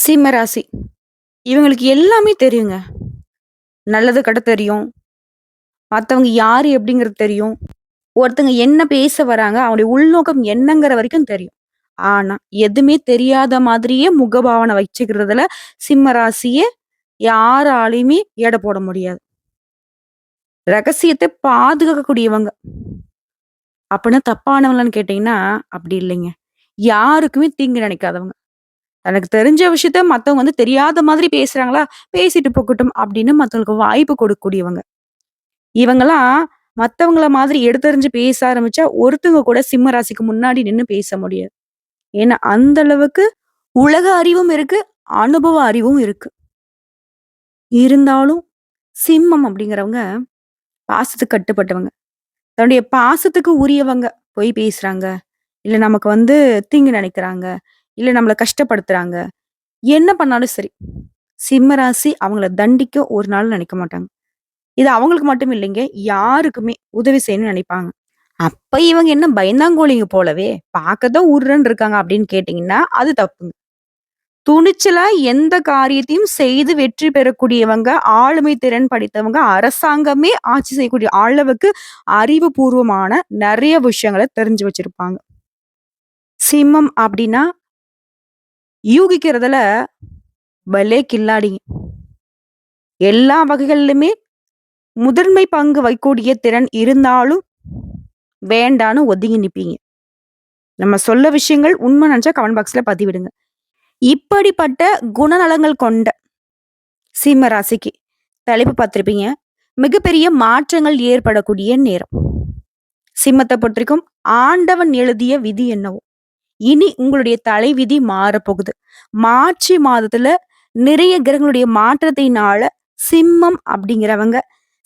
சிம்ம ராசி. இவங்களுக்கு எல்லாமே தெரியுங்க. நல்லது கெட்டது தெரியும். மத்தவங்க யாரு எப்படிங்கிறது தெரியும். ஒருத்தங்க என்ன பேச வராங்க, அவங்களுடைய உள்நோக்கம் என்னங்கிற வரைக்கும் தெரியும். ஆனா, எதுவுமே தெரியாத மாதிரியே முகபாவனை வச்சுக்கிறதுல சிம்ம ராசிய யாராலயுமே எடை போட முடியாது. ரகசியத்த பாதுகாக்கக்கூடியவங்க. அப்பன்னா தப்பானவங்களான்னு கேட்டீங்கன்னா, அப்படி இல்லைங்க. யாருக்குமே தீங்கு நினைக்காதவங்க. தனக்கு தெரிஞ்ச விஷயத்த மத்தவங்க தெரியாத மாதிரி பேசுறாங்களா, பேசிட்டு போகட்டும் அப்படின்னு மத்தவங்களுக்கு வாய்ப்பு கொடுக்கக்கூடியவங்க. இவங்கலாம் மத்தவங்கள மாதிரி எடுத்தெறிஞ்சு பேச ஆரம்பிச்சா, ஒருத்தவங்க கூட சிம்ம ராசிக்கு முன்னாடி நின்னு பேச முடியாது. ஏன்னா, அந்த அளவுக்கு உலக அறிவும் இருக்கு, அனுபவ அறிவும் இருக்கு. இருந்தாலும் சிம்மம் அப்படிங்கிறவங்க பாசத்துக்கு கட்டுப்பட்டவங்க. தன்னுடைய பாசத்துக்கு உரியவங்க பொய் பேசுறாங்க, இல்ல நமக்கு தீங்கு நினைக்கிறாங்க, இல்ல நம்மள கஷ்டப்படுத்துறாங்க. என்ன பண்ணாலும் சரி, சிம்ம ராசி அவங்கள தண்டிக்க ஒரு நாளும் நினைக்க மாட்டாங்க. இது அவங்களுக்கு மட்டும் இல்லைங்க. யாருக்குமே உதவி செய்யணும்னு நினைப்பாங்க. அப்ப இவங்க என்ன பயந்தாங்கோலிங்க போலவே! பார்க்க தான் உர்ருன்னு இருக்காங்க அப்படின்னு கேட்டீங்கன்னா, அது தப்புங்க. துணிச்சலா எந்த காரியத்தையும் செய்து வெற்றி பெறக்கூடியவங்க, ஆளுமை திறன் படைத்தவங்க, அரசாங்கமே ஆட்சி செய்யக்கூடிய அளவுக்கு அறிவுபூர்வமான நெறைய விஷயங்கள தெரிஞ்சு வச்சிருப்பாங்க. சிம்மம் அப்படின்னா, யூகிக்கிறதுல பலே கில்லாடிங்க. எல்லா வகைகள்லுமே முதன்மை பங்கு வகிக்கக்கூடிய திறன் இருந்தாலும், வேண்டான்னு ஒதுங்கி நிப்பீங்க. நம்ம சொல்ல விஷயங்கள் உண்மை நெனச்சா கமெண்ட் பாக்ஸ்ல பதிவிடுங்க. இப்படிப்பட்ட குணநலங்கள் கொண்ட சிம்ம ராசிக்கு தலைப்பு பார்த்திருப்பீங்க. மிகப்பெரிய மாற்றங்கள் ஏற்படக்கூடிய நேரம். சிம்மத்த பொறுத்தவரைக்கும் ஆண்டவன் எழுதிய விதி என்னவோ, இனி உங்களுடைய தலைவிதி மாறப்போகுது. மார்ச் மாதத்துல நிறைய கிரகங்களுடைய மாற்றத்தினால சிம்மம் அப்படிங்கிறவங்க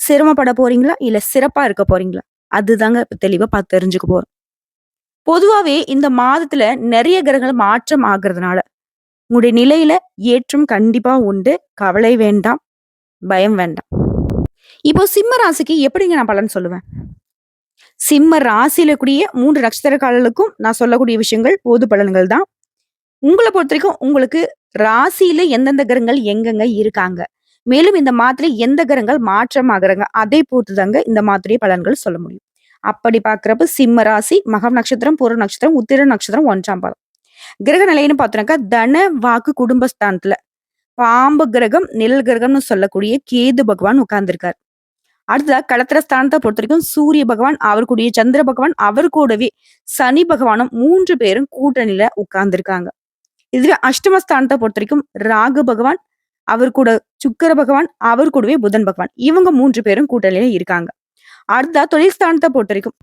சிரமப்பட போறீங்களா? இல்ல சிறப்பா இருக்க போறீங்களா? அதுதாங்க இப்ப தெளிவா பார்த்து தெரிஞ்சுக்க போறோம். பொதுவாவே இந்த மாதத்துல நெறைய கிரகங்கள் மாற்றம் ஆகுறதுனால, உங்களுடைய நிலையில ஏற்றம் கண்டிப்பா உண்டு. கவலை வேண்டாம், பயம் வேண்டாம். இப்போ சிம்ம ராசிக்கு எப்படிங்க நான் பலன் சொல்லுவேன்? சிம்ம ராசியில கூடிய 3 நட்சத்திரக்காரர்களுக்கும் நான் சொல்லக்கூடிய விஷயங்கள் பொது பலன்கள் தான். உங்கள பொறுத்தவரைக்கும் உங்களுக்கு ராசியில எந்தெந்த கிரகங்கள் எங்கெங்க இருக்காங்க? மேலும் இந்த மாதத்துல எந்த கிரகங்கள் மாற்றம் ஆகுறாங்க? அதை பொறுத்து தாங்க இந்த மாதிரி பலன்கள் சொல்ல முடியும். அப்படி பார்க்கிறப்ப சிம்ம ராசி, மகம் நட்சத்திரம், பூர நட்சத்திரம், உத்திர நட்சத்திரம் 1ஆம் பாதம். கிரக நிலைன்னு பார்த்தோம்னாக்கா, தன, வாக்கு, குடும்பஸ்தானத்துல பாம்பு கிரகம், நிழல் கிரகம்னு சொல்லக்கூடிய கேது பகவான் உட்கார்ந்திருக்கார். அடுத்ததா களத்திர ஸ்தானத்த பொறுத்தவரைக்கும் சூரிய பகவான், அவர் கூடயே சந்திர பகவான், அவர் கூடவே சனி பகவானும் 3 பேரும் கூட்டணியில உட்கார்ந்திருக்காங்க. இதுவே அஷ்டமஸ்தானத்த பொறுத்தவரைக்கும் ராகு பகவான், அவர் கூட சுக்கிர பகவான், அவர் கூடவே புதன் பகவான். இவங்க 3 பேரும் கூட்டணியில இருக்காங்க. அடுத்ததா தொழில் ஸ்தானத்த பொறுத்தவரைக்கும்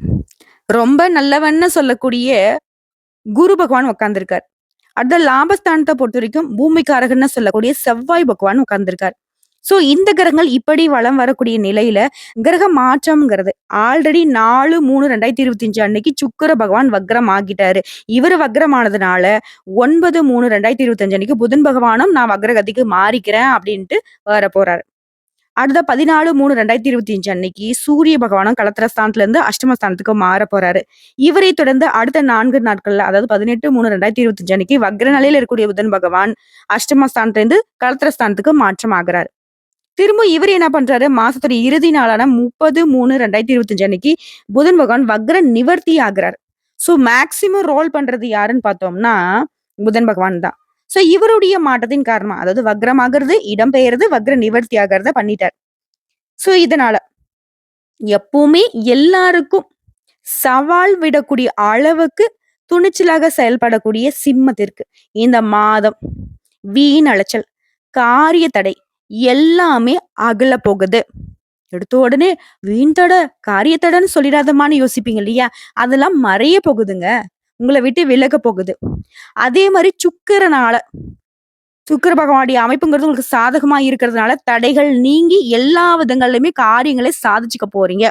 ரொம்ப நல்லவன்னு சொல்லக்கூடிய குரு பகவான் உட்கார்ந்திருக்கார். அடுத்த லாபஸ்தானத்த பொறுத்தவரைக்கும் பூமிக்காரகன்னு சொல்லக்கூடிய செவ்வாய் பகவான் உட்கார்ந்திருக்கார். சோ இந்த கிரகங்கள் இப்படி வலம் வரக்கூடிய நிலையில கிரக மாற்றம்ங்கிறது ஆல்ரெடி 4/3/2025 அன்னைக்கு சுக்கிர பகவான் வக்ரம் ஆகிட்டாரு. இவரு வக்ரமானதுனால 9/3/2025 அன்னைக்கு புதன் பகவானும் நான் வக்ரகதிக்கு மாறிக்கிறேன் அப்படின்ட்டு வரப்போறாரு. அடுத்த 14/3/2025 அன்னைக்கு சூரிய பகவானும் களத்திரஸ்தானத்துல இருந்து அஷ்டமஸ்தானத்துக்கு மாற போறாரு. இவரை தொடர்ந்து அடுத்த 4 நாட்கள்ல, அதாவது 18/3/2025 அன்னைக்கு வக்ர நிலையில இருக்கக்கூடிய புதன் பகவான் அஷ்டமஸ்தானத்துல இருந்து களத்திரஸ்தானத்துக்கு மாற்றம் ஆகுறாரு. திரும்ப இவர் என்ன பண்றாரு, மாசத்தோட இறுதி நாளான 30/3/2025 அன்னைக்கு புதன் பகவான் வக்ர நிவர்த்தி ஆகுறாரு. சோ மேக்ஸிமம் ரோல் பண்றது யாருன்னு பார்த்தோம்னா புதன் பகவான் தான். சோ இவருடைய மாற்றத்தின் காரணமா, அதாவது வக்ரமாகிறது, இடம்பெயர்றது, வக்ர நிவர்த்தி ஆகிறத பண்ணிட்டார். சோ இதனால எப்பவுமே எல்லாருக்கும் சவால் விடக்கூடிய அளவுக்கு துணிச்சலாக செயல்படக்கூடிய சிம்மத்திற்கு இந்த மாதம் வீண் அலைச்சல், காரிய தடை எல்லாமே அகல போகுது. எடுத்த உடனே வீண் தடை, காரிய தடைன்னு சொல்லிடாதமான்னு யோசிப்பீங்க இல்லையா? அதெல்லாம் மறைய போகுதுங்க. உங்கள விட்டு விலக போகுது. அதே மாரி சுக்கிரனால சுக்கிர பகவானுடைய அமைப்புங்கிறது உங்களுக்கு சாதகமா இருக்கிறதுனால தடைகள் நீங்கி எல்லா விதங்கள்லயுமே காரியங்களை சாதிச்சுக்க போறீங்க.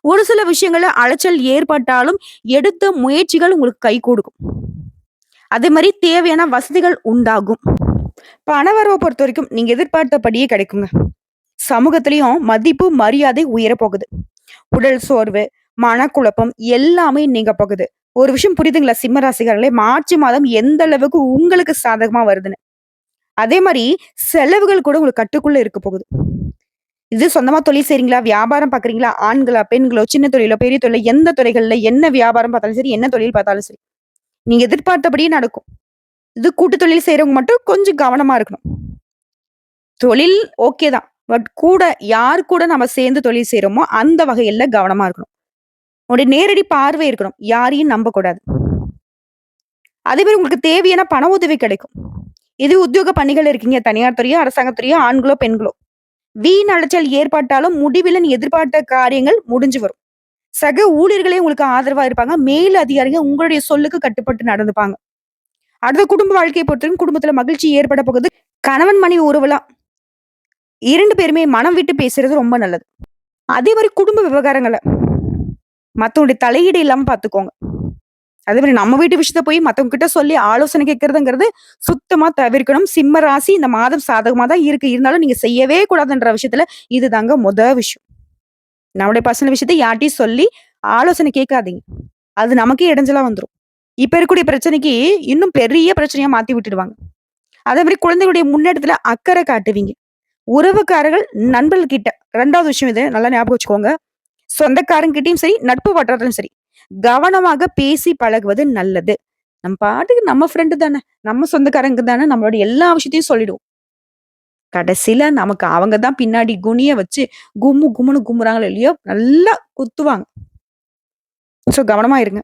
ஒரு சில விஷயங்கள்ல அலைச்சல் ஏற்பட்டாலும் எடுத்த முயற்சிகள் உங்களுக்கு கை கொடுக்கும். அதே மாரி தேவையான வசதிகள் உண்டாகும். பணவரவ பொறுத்தவரைக்கும் நீங்க எதிர்பார்த்தபடியே கிடைக்குங்க. சமூகத்திலயும் மதிப்பு, மரியாதை உயரப் போகுது. உடல் சோர்வு, மனக்குழப்பம் எல்லாமே நீங்க போகுது. ஒரு விஷயம் புரியுதுங்களா சிம்ம ராசிக்காரர்களே? மார்ச் மாதம் எந்த அளவுக்கு உங்களுக்கு சாதகமா வருதுன்னு. அதே மாரி செலவுகள் கூட உங்களுக்கு கட்டுக்குள்ள இருக்க போகுது. இது சொந்தமா தொழில் செய்றீங்களா? வியாபாரம் பார்க்குறீங்களா? ஆண்களா? பெண்களோ? சின்ன தொழிலோ? பெரிய தொழிலோ? எந்த துறைகள்ல என்ன வியாபாரம் பார்த்தாலும் சரி, என்ன தொழில் பார்த்தாலும் சரி. நீங்க எதிர்பார்த்தபடியே நடக்கும். இது கூட்டு தொழில் செய்றவங்க மட்டும் கொஞ்சம் கவனமா இருக்கணும். தொழில் ஓகே தான். பட் கூட யார் கூட நம்ம சேர்ந்து தொழில் செய்றோமோ, அந்த வகையில கவனமா இருக்கணும். உங்களுடைய நேரடி பார்வை இருக்கணும். யாரையும் நம்பக்கூடாது. அதே மாரி உங்களுக்கு தேவையான பண உதவி கிடைக்கும். இது உத்தியோக பணிகள் இருக்கீங்க. தனியார் துறையோ, அரசாங்கத் துறையோ, ஆண்களோ, பெண்களோ. வீண் அலைச்சல் ஏற்பட்டாலும் முடிவில நீ எதிர்பார்த்த காரியங்கள் முடிஞ்சு வரும். சக ஊழியர்களே உங்களுக்கு ஆதரவா இருப்பாங்க. மேல் அதிகாரிகள் உங்களுடைய சொல்லுக்கு கட்டுப்பட்டு நடந்துப்பாங்க. அடுத்த குடும்ப வாழ்க்கைய பொறுத்தவரைக்கும் குடும்பத்தில மகிழ்ச்சி ஏற்பட போகுது. கணவன், மனைவி உறவுல 2 பேருமே மனம் விட்டு பேசுறது ரொம்ப நல்லது. அதே மாரி குடும்ப விவகாரங்கள மத்தவங்களுடைய தலையீடு இல்லாம பார்த்துக்கோங்க. அதே மாரி நம்ம வீட்டு விஷயத்த போய் மத்தவங்க கிட்ட சொல்லி ஆலோசனை கேட்கிறதுங்கிறது சுத்தமா தவிர்க்கணும். சிம்ம ராசி இந்த மாதம் சாதகமா தான் இருக்கு. இருந்தாலும் நீங்க செய்யவே கூடாதுன்ற விஷயத்துல இதுதாங்க விஷயம். நம்முடைய பர்சனல் விஷயத்த யார்ட்டயும் சொல்லி ஆலோசனை கேட்காதீங்க. அது நமக்கே இடைஞ்சலா வந்துரும். இப்ப இருக்கக்கூடிய பிரச்சனைக்கு இன்னும் பெரிய பிரச்சனையா மாத்தி விட்டுடுவாங்க. அதே மாரி குழந்தைகளுடைய முன்னேற்றத்துல அக்கறை காட்டுவீங்க. உறவுக்காரர்கள், நண்பர்கள் கிட்ட 2வது விஷயம் இது நல்லா ஞாபகம் வச்சுக்கோங்க. சொந்தக்காரங்கிட்டயும் சரி, நட்பு வட்டாரத்திலும் சரி, கவனமாக பேசி பழகுவது நல்லது. நம்ம பாட்டுக்கு நம்ம ஃப்ரெண்டு தானே, நம்ம சொந்தக்காரங்க தானே, நம்மளோட எல்லா விஷயத்தையும் சொல்லிடுவோம். கடைசியில நமக்கு அவங்க தான் பின்னாடி குனிய வச்சு கும்மு கும்முன்னு கும்முறாங்களோ இல்லையோ, நல்லா குத்துவாங்க. ஸோ கவனமா இருங்க.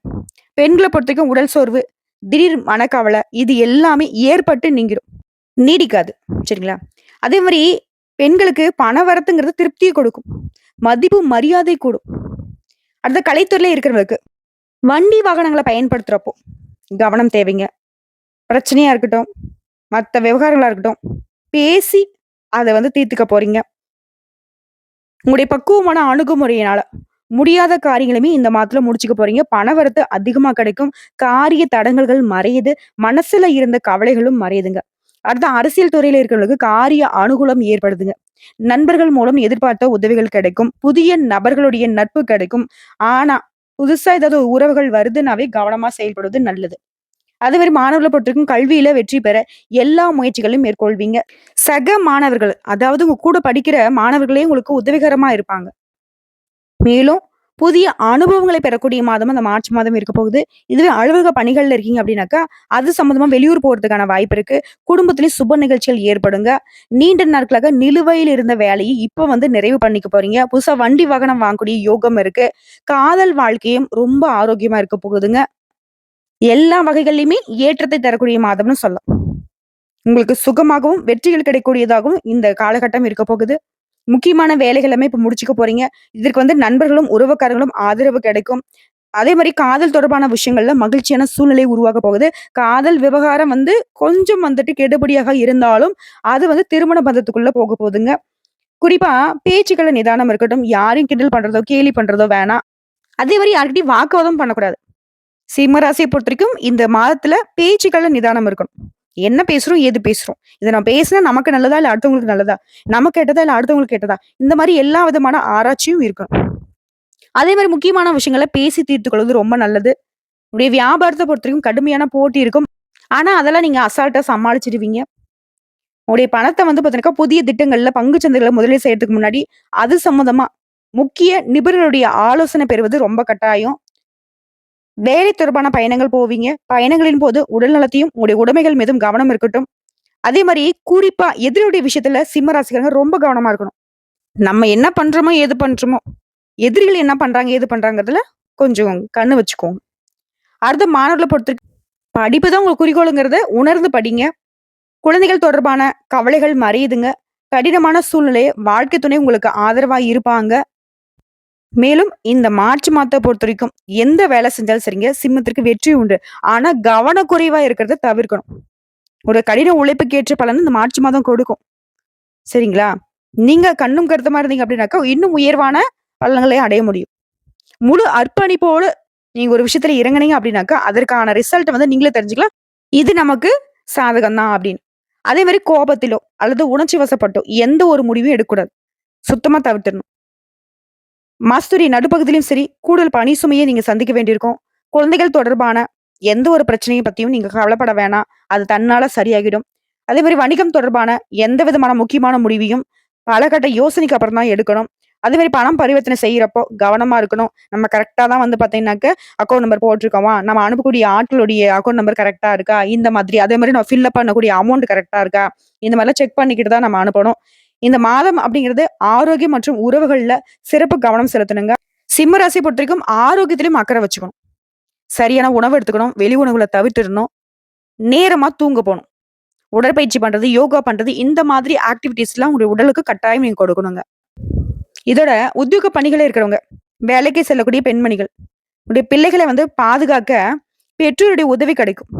பெண்கள பொறுத்தவரைக்கும் உடல் சோர்வு, திடீர் மனக்கவலை இது எல்லாமே ஏற்பட்டு நீங்கிரும். நீடிக்காது. சரிங்களா? அதே மாரி பெண்களுக்கு பண வரத்துங்கிறது திருப்திய கொடுக்கும். மதிப்பு, மரியாதை கூடும். அடுத்து கலைத்துறையில இருக்கிறவங்களுக்கு, வண்டி வாகனங்கள பயன்படுத்துறப்போ கவனம் தேவைங்க. பிரச்சனையா இருக்கட்டும், மத்த விவகாரங்களா இருக்கட்டும், பேசி அத தீர்த்துக்க போறீங்க. உங்களுடைய பக்குவமான அணுகுமுறையினால முடியாத காரியங்களுமே இந்த மாதத்துல முடிச்சுக்க போறீங்க. பணவரத்து அதிகமா கிடைக்கும். காரிய தடங்கல்கள் மறையுது. மனசுல இருந்த கவலைகளும் மறையுதுங்க. அடுத்து அரசியல் துறையில இருக்கிறவங்களுக்கு காரிய அனுகூலம் ஏற்படுதுங்க. நண்பர்கள் மூலம் எதிர்பார்த்த உதவிகள் கிடைக்கும். புதிய நபர்களுடைய நட்பு கிடைக்கும். ஆனா, புதுசா ஏதாவது உறவுகள் வருதுன்னாவே கவனமா செயல்படுவது நல்லது. அதே மாரி மாணவர்கள பொறுத்தவரைக்கும் கல்வியில வெற்றி பெற எல்லா முயற்சிகளையும் மேற்கொள்வீங்க. சக மாணவர்கள், அதாவது உங்க கூட படிக்கிற மாணவர்களே உங்களுக்கு உதவிகரமா இருப்பாங்க. மேலும் புதிய அனுபவங்களை பெறக்கூடிய மாதமா அந்த மார்ச் மாதம் இருக்க போகுது. இதுவே அலுவலக பணிகள்ல இருக்கீங்க அப்படின்னாக்கா, அது சம்மந்தமா வெளியூர் போறதுக்கான வாய்ப்பு இருக்கு. குடும்பத்திலயும் சுப நிகழ்ச்சிகள் ஏற்படுங்க. நீண்ட நாட்களாக நிலுவையில் இருந்த வேலையை இப்ப நிறைவு பண்ணிக்க போறீங்க. புதுசா வண்டி வாகனம் வாங்கக்கூடிய யோகம் இருக்கு. காதல் வாழ்க்கையும் ரொம்ப ஆரோக்கியமா இருக்க போகுதுங்க. எல்லா வகைகள்லயுமே ஏற்றத்தை தரக்கூடிய மாதம்னு சொல்லலாம். உங்களுக்கு சுகமாகவும், வெற்றிகள் கிடைக்கக்கூடியதாகவும் இந்த காலகட்டம் இருக்க போகுது. முக்கியமான வேலைகள் எல்லாமே இப்ப முடிச்சுக்க போறீங்க. இதற்கு நண்பர்களும், உறவுக்காரர்களும் ஆதரவு கிடைக்கும். அதே மாரி காதல் தொடர்பான விஷயங்கள்ல மகிழ்ச்சியான சூழ்நிலை உருவாக போகுது. காதல் விவகாரம் கொஞ்சம் கெடுபிடியாக இருந்தாலும், அது திருமண பந்தத்துக்குள்ள போக போதுங்க. குறிப்பா பேச்சுக்கள்ல நிதானம் இருக்கட்டும். யாரையும் கிண்டல் பண்றதோ, கேலி பண்றதோ வேணாம். அதே மாரி யார்கிட்டயும் வாக்குவாதம் பண்ணக்கூடாது. சிம்ம ராசிய பொறுத்தவரைக்கும் இந்த மாதத்துல பேச்சுக்கள்ல நிதானம் இருக்கணும். என்ன பேசுறோம்? ஏது பேசுறோம்? இத நான் பேசினா நமக்கு நல்லதா? இல்ல அடுத்தவங்களுக்கு நல்லதா? நமக்கு கெட்டதா? இல்ல அடுத்தவங்களுக்கு கெட்டதா? இந்த மாரி எல்லா விதமான ஆராய்ச்சியும் இருக்கணும். அதே மாரி முக்கியமான விஷயங்கள பேசி தீர்த்துக் கொள்வது ரொம்ப நல்லது. உங்களுடைய வியாபாரத்த பொறுத்தவரைக்கும் கடுமையான போட்டி இருக்கும். ஆனா, அதெல்லாம் நீங்க அசால்ட்டா சமாளிச்சுடுவீங்க. உங்களுடைய பணத்த பார்த்தீங்கன்னாக்கா, புதிய திட்டங்கள்ல பங்குச் சந்தைகள்ல முதலீடு செய்யறதுக்கு முன்னாடி, அது சம்மந்தமா முக்கிய நிபுணருடைய ஆலோசனை பெறுவது ரொம்ப கட்டாயம். வேலை தொடர்பான பயணங்கள் போவீங்க. பயணங்களின் போது உடல் நலத்தையும், உங்களுடைய உடைமைகள் மீதும் கவனம் இருக்கட்டும். அதே மாரி குறிப்பா எதிரியுடைய விஷயத்துல சிம்ம ராசிக்காரங்க ரொம்ப கவனமா இருக்கணும். நம்ம என்ன பண்றோமோ, ஏது பண்றோமோ, எதிரிகள் என்ன பண்றாங்க, ஏது பண்றாங்கறதுல கொஞ்சம் கண்ணு வச்சுக்கோங்க. அடுத்த மாணவர்கள பொறுத்தவரைக்கும் படிப்பு தான் உங்க குறிக்கோளுங்கிறத உணர்ந்து படிங்க. குழந்தைகள் தொடர்பான கவலைகள் மறையுதுங்க. கடினமான சூழ்நிலை, வாழ்க்கை துணை உங்களுக்கு ஆதரவா இருப்பாங்க. மேலும் இந்த மார்ச் மாதத்த பொறுத்தவரைக்கும் எந்த வேலை செஞ்சாலும் சரிங்க, சிம்மத்திற்கு வெற்றி உண்டு. ஆனா கவனக்குறைவா இருக்கிறத தவிர்க்கணும். ஒரு கடின உழைப்புக்கு ஏற்ற பலன் இந்த மார்ச் மாதம் கொடுக்கும். சரிங்களா? நீங்க கண்ணும் கருத்துமா இருந்தீங்க அப்படின்னாக்கா, இன்னும் உயர்வான பலன்களை அடைய முடியும். முழு அர்ப்பணிப்போடு நீங்க ஒரு விஷயத்துல இறங்குனீங்க அப்படின்னாக்கா, அதற்கான ரிசல்ட் நீங்களே தெரிஞ்சுக்கலாம். இது நமக்கு சாதகம் தான் அப்படின்னு. அதே மாரி கோபத்திலோ அல்லது உணர்ச்சி வசப்பட்டோ எந்த ஒரு முடிவும் எடுக்கக்கூடாது. சுத்தமா தவிர்த்துடணும். மாசத்துடைய நடுப்பகுதியிலும் சரி, கூடுதல் பணி சுமையை நீங்க சந்திக்க வேண்டியிருக்கும். குழந்தைகள் தொடர்பான எந்த ஒரு பிரச்சனைய பத்தியும் நீங்க கவலைப்பட வேணாம். அது தன்னால சரியாகிடும். அதே மாரி வணிகம் தொடர்பான எந்த விதமான முக்கியமான முடிவையும் பல கட்ட யோசனைக்கு அப்புறம் தான் எடுக்கணும். அதே மாரி பணம் பரிவர்த்தனை செய்யறப்போ கவனமா இருக்கணும். நம்ம கரெக்ட்டா தான் வந்து பார்த்தீங்கன்னாக்க, அக்கவுண்ட் நம்பர் போட்டுருக்கோமா? நம்ம அனுப்பக்கூடிய ஆட்களுடைய அக்கவுண்ட் நம்பர் கரெக்ட்டா இருக்கா? இந்த மாதிரி அதே மாரி நம்ம ஃபில் அப் பண்ணக்கூடிய அமௌண்ட் கரெக்ட்டா இருக்கா? இந்த மாரிலாம் செக் பண்ணிக்கிட்டு தான் நம்ம அனுப்பணும். இந்த மாதம் அப்படிங்கிறது ஆரோக்கியம் மற்றும் உறவுகள்ல சிறப்பு கவனம் செலுத்தணுங்க. சிம்ம ராசிய பொறுத்தவரைக்கும் ஆரோக்கியத்திலயும் அக்கறை வச்சுக்கணும். சரியான உணவு எடுத்துக்கணும். வெளி உணவுகள தவிர்த்திடணும். நேரமா தூங்க போணும். உடற்பயிற்சி பண்றது, யோகா பண்றது இந்த மாதிரி ஆக்டிவிட்டீஸ்லாம் உங்களுடைய உடலுக்கு கட்டாயம் நீங்க கொடுக்கணுங்க. இதோட உத்தியோக பணிகளே இருக்கிறவங்க, வேலைக்கு செல்லக்கூடிய பெண்மணிகள், உடைய பிள்ளைகள வந்து பாதுகாக்க பெற்றோருடைய உதவி கிடைக்கும்.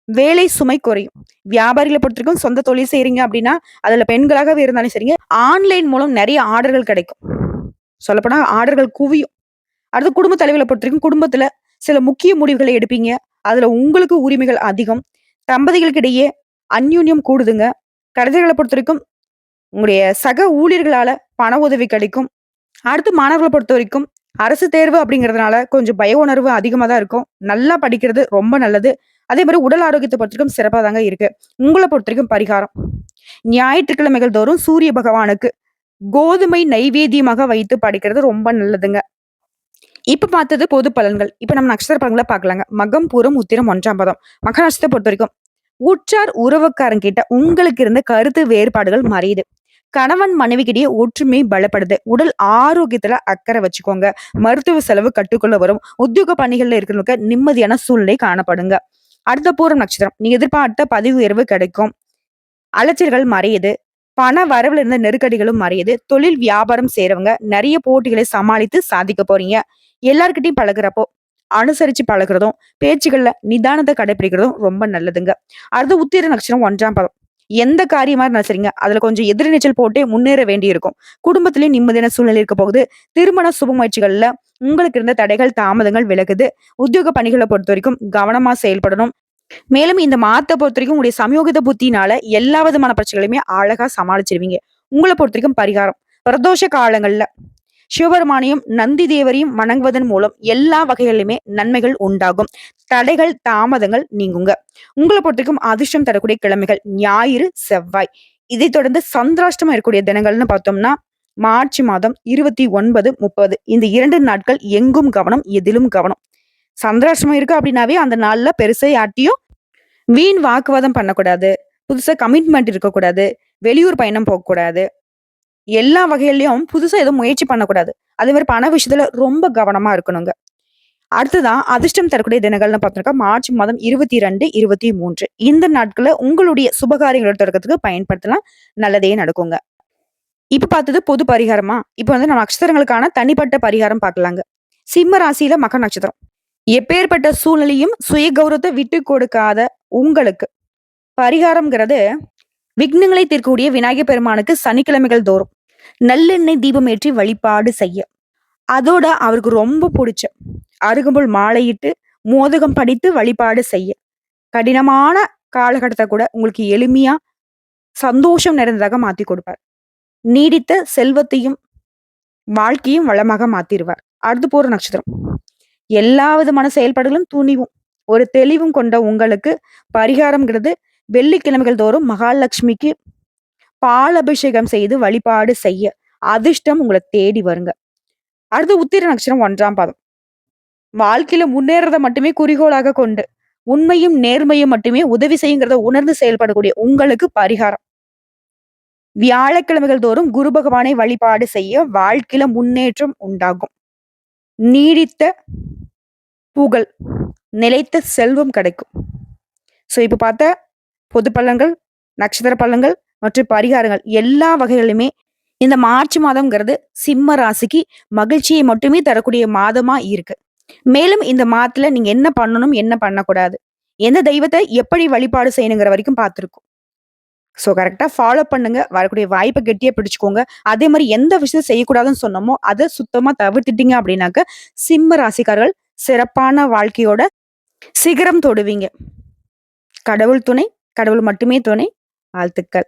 வேலை சுமை குறையும். வியாபாரிகள பொறுத்தவரைக்கும் சொந்த தொழில் செய்றீங்க அப்படின்னா, அதுல பெண்களாகவே இருந்தாலும் சரிங்க, ஆன்லைன் மூலம் நெறைய ஆர்டர்கள் கிடைக்கும். சொல்லப்போனா ஆர்டர்கள் குவியும். அடுத்து குடும்ப தலைவிகள பொறுத்தவரைக்கும் குடும்பத்துல சில முக்கிய முடிவுகளை எடுப்பீங்க. அதுல உங்களுக்கு உரிமைகள் அதிகம். தம்பதிகளுக்கு இடையே அந்யோன்யம் கூடுதுங்க. கடைசிகள பொறுத்தவரைக்கும் உங்களுடைய சக ஊழியர்களால பண உதவி கிடைக்கும். அடுத்து மாணவர்கள பொறுத்தவரைக்கும் அரசு தேர்வு அப்படிங்கிறதுனால கொஞ்சம் பய உணர்வு அதிகமா தான் இருக்கும். நல்லா படிக்கிறது ரொம்ப நல்லது. அதே மாரி உடல் ஆரோக்கியத்த பொறுத்தவரைக்கும் சிறப்பா தாங்க இருக்கு. உங்கள பொறுத்தவரைக்கும் பரிகாரம். ஞாயிற்றுக்கிழமைகள் தோறும் சூரிய பகவானுக்கு கோதுமை நைவேத்தியமாக வைத்து படைக்கிறது ரொம்ப நல்லதுங்க. இப்ப பார்த்தது பொது பலன்கள். இப்ப நம்ம நட்சத்திர பலன்கள பார்க்கலாங்க. மகம், பூரம், உத்திரம் 1ஆம் பாதம். மக நட்சத்திரத்த பொறுத்தவரைக்கும் உற்றார் உறவுக்காரங்கிட்ட உங்களுக்கு இருந்த கருத்து வேறுபாடுகள் மறையுது. கணவன் மனைவிக்கிடையே ஒற்றுமை பலப்படுது. உடல் ஆரோக்கியத்துல அக்கறை வச்சுக்கோங்க. மருத்துவ செலவு கட்டுக்குள்ள வரும். உத்தியோக பணிகள்ல இருக்கிறவங்களுக்கு நிம்மதியான சூழ்நிலை காணப்படுங்க. அடுத்த பூரம் நட்சத்திரம். நீங்க எதிர்பார்த்த பதவி உயர்வு கிடைக்கும். அலைச்சல்கள் மறையுது. பண வரவுல இருந்த நெருக்கடிகளும் மறையுது. தொழில் வியாபாரம் செய்றவங்க நெறைய போட்டிகளை சமாளித்து சாதிக்க போறீங்க. எல்லார்கிட்டயும் பழகுறப்போ அனுசரிச்சு பழகுறதும், பேச்சுகள்ல நிதானத்த கடைபிடிக்கிறதும் ரொம்ப நல்லதுங்க. அடுத்து உத்திர நட்சத்திரம் 1ஆம் பாதம். எந்த காரியமா இருந்தாலும் சரிங்க, அதுல கொஞ்சம் எதிர்நீச்சல் போட்டே முன்னேற வேண்டியிருக்கும். குடும்பத்திலயும் நிம்மதியான சூழ்நிலை இருக்க போகுது. திருமண சுப முயற்சிகள்ல உங்களுக்கு இருந்த தடைகள், தாமதங்கள் விலகுது. உத்தியோக பணிகள பொறுத்தவரைக்கும் கவனமா செயல்படணும். மேலும் இந்த மாதத்த பொறுத்தவரைக்கும் உங்களுடைய சமயோகித புத்தினால எல்லா விதமான பிரச்சனைகளையுமே அழகா சமாளிச்சிருவீங்க. உங்கள பொறுத்தவரைக்கும் பரிகாரம். பிரதோஷ காலங்கள்ல சிவபெருமானையும், நந்தி தேவரையும் வணங்குவதன் மூலம் எல்லா வகைகளிலுமே நன்மைகள் உண்டாகும். தடைகள், தாமதங்கள் நீங்குங்க. உங்கள பொறுத்தவரைக்கும் அதிர்ஷ்டம் தரக்கூடிய கிழமைகள் ஞாயிறு, செவ்வாய். இதைத் தொடர்ந்து சந்திராஷ்டமம் இருக்கக்கூடிய தினங்கள்னு பார்த்தோம்னா, மார்ச் மாதம் 29, 30 இந்த 2 நாட்கள் எங்கும் கவனம், எதிலும் கவனம். சந்திராஷ்டமம் இருக்கு அப்படின்னாவே அந்த நாள்ல பெருசா யார்ட்டயும் வீண் வாக்குவாதம் பண்ணக்கூடாது. புதுசா கமிட்மெண்ட் இருக்கக்கூடாது. வெளியூர் பயணம் போகக்கூடாது. எல்லா வகையிலயும் புதுசா எதுவும் முயற்சி பண்ணக்கூடாது. அதே மாரி பண விஷயத்துல ரொம்ப கவனமா இருக்கணுங்க. அடுத்ததான் அதிர்ஷ்டம் தரக்கூடிய தினங்கள்னு பார்த்தோம்னாக்கா, மார்ச் மாதம் 22, 23 இந்த நாட்கள உங்களுடைய சுபகாரியங்களோட தொடக்கத்துக்கு பயன்படுத்தலாம். நல்லதே நடக்குங்க. இப்ப பார்த்தது பொது பரிகாரமா? இப்ப வந்து நம்ம நட்சத்திரங்களுக்கான தனிப்பட்ட பரிகாரம் பார்க்கலாங்க. சிம்ம ராசியில மக நட்சத்திரம். எப்பேர்ப்பட்ட சூழ்நிலையும் சுய கௌரவத்த விட்டு கொடுக்காத உங்களுக்கு பரிகாரம்ங்கிறது விக்னங்களை தீர்க்கக்கூடிய விநாயகர் பெருமானுக்கு சனிக்கிழமைகள் தோறும் நல்லெண்ணெய் தீபம் ஏற்றி வழிபாடு செய்ய. அதோட அவருக்கு ரொம்ப பிடிச்ச அருகம்புல் மாலையிட்டு மோதகம் படித்து வழிபாடு செய்ய. கடினமான காலகட்டத்தை கூட உங்களுக்கு எளிமையா சந்தோஷம் நிறைந்ததாக மாத்தி கொடுப்பார். நீடித்த செல்வத்தையும் வாழ்க்கையும் வளமாக மாத்திருவார். அடுத்து போற நட்சத்திரம். எல்லா விதமான செயல்பாடுகளும் துணிவும் ஒரு தெளிவும் கொண்ட உங்களுக்கு பரிகாரம்ங்கிறது வெள்ளிக்கிழமைகள் தோறும் மகாலட்சுமிக்கு பால் அபிஷேகம் செய்து வழிபாடு செய்ய அதிர்ஷ்டம் உங்களை தேடி வருங்க. அடுத்து உத்திர நட்சத்திரம் 1ஆம் பாதம். வாழ்க்கையில முன்னேறத மட்டுமே குறிக்கோளாக கொண்டு உண்மையும் நேர்மையும் மட்டுமே உதவி செய்யுங்கிறத உணர்ந்து செயல்படக்கூடிய உங்களுக்கு பரிகாரம். வியாழக்கிழமைகள் தோறும் குரு பகவானை வழிபாடு செய்ய வாழ்க்கையில முன்னேற்றம் உண்டாகும். நீடித்த புகழ், நிலைத்த செல்வம் கிடைக்கும். சோ இப்ப பார்த்த பொது பலன்கள், நட்சத்திர பலன்கள் மற்றும் பரிகாரங்கள் எல்லா வகைகளிலுமே இந்த மார்ச் மாதம்ங்கிறது சிம்ம ராசிக்கு மகிழ்ச்சியை மட்டுமே தரக்கூடிய மாதமா இருக்கு. மேலும் இந்த மாதத்துல நீங்க என்ன பண்ணணும், என்ன பண்ணக்கூடாது, எந்த தெய்வத்தை எப்படி வழிபாடு செய்யணுங்கிற வரைக்கும் பார்த்திருக்கோம். சோ கரெக்டா ஃபாலோ பண்ணுங்க. வரக்கூடிய வாய்ப்பை கெட்டியா பிடிச்சுக்கோங்க. அதே மாதிரி எந்த விஷயத்த செய்யக்கூடாதுன்னு சொன்னோமோ அதை சுத்தமா தவிர்த்துட்டீங்க அப்படின்னாக்க சிம்ம ராசிக்காரர்கள் சிறப்பான வாழ்க்கையோட சிகரம் தொடுவீங்க. கடவுள் துணை, கடவுள் மட்டுமே துணை. வாழ்த்துக்கள்.